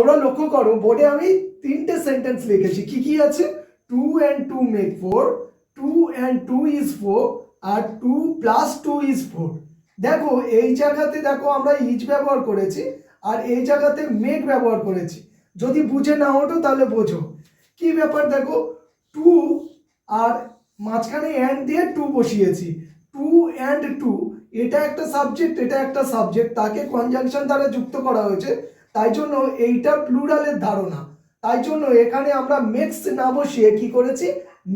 তোমরা লক্ষ্য করো বোর্ডে আমি তিনটে সেন্টেন্স লিখেছি, কি কি আছে? 2 and 2 make 4, 2 and 2 is 4, R 2 plus 2 is 4। দেখো এই জায়গাতে দেখো আমরা ইজ ব্যবহার করেছি আর এই জায়গাতে মেক ব্যবহার করেছি। যদি বুঝে না ওঠো তাহলে বোঝো কি ব্যাপার। দেখো 2 আর মাঝখানে অ্যান্ড দিয়ে 2 বসিয়েছি, 2 and 2 এটা একটা সাবজেক্ট, এটা একটা সাবজেক্ট, তাকে কনজাংশন দ্বারা যুক্ত করা হয়েছে, তাই জন্য এইটা প্লুরালের ধারণা। তাই জন্য এখানে আমরা মেক্স না বসিয়ে কি করেছি?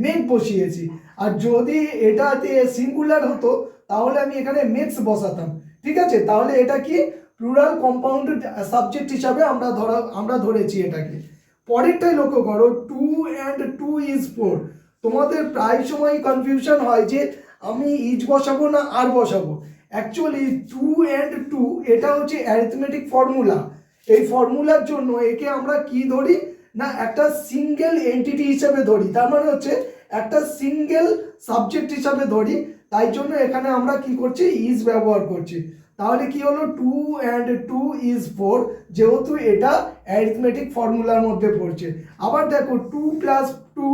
মেক বসিয়েছি। আর যদি এটাতে সিঙ্গুলার হতো তাহলে আমি এখানে মেক্স বসাতাম। ঠিক আছে, তাহলে এটা কি প্লুরাল কম্পাউন্ডেড সাবজেক্ট হিসাবে আমরা ধরেছি এটাকে। পরেরটাই লক্ষ্য করো, 2 and 2 is 4। তোমাদের প্রায় সময় কনফিউশন হয় যে আমি ইজ বসাবো না আর বসাবো। অ্যাকচুয়ালি 2 and 2 এটা হচ্ছে অ্যারিথমেটিক ফর্মুলা। এই ফর্মুলার জন্য একে আমরা কি ধরি না একটা সিঙ্গেল এন্টিটি হিসেবে ধরি, তার মানে হচ্ছে একটা সিঙ্গেল সাবজেক্ট হিসাবে ধরি। তাই জন্য এখানে আমরা কি করছি? ইজ ব্যবহার করছি। তাহলে কি হলো? 2 and 2 is 4, যেহেতু এটা অ্যারিথমেটিক ফর্মুলার মধ্যে পড়ছে। আবার দেখো 2 plus 2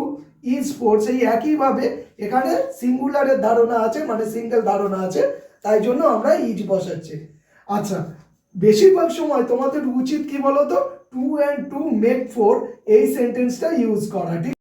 is 4, সেই একইভাবে এখানে সিঙ্গুলারের ধারণা আছে, মানে সিঙ্গেল ধারণা আছে, তাই জন্য আমরা ইজ বসাচ্ছি। আচ্ছা, বেশিরভাগ সময় তোমাদের উচিত কি বলো তো? 2 and 2 make 4 এই সেন্টেন্সটা ইউজ করা। ঠিক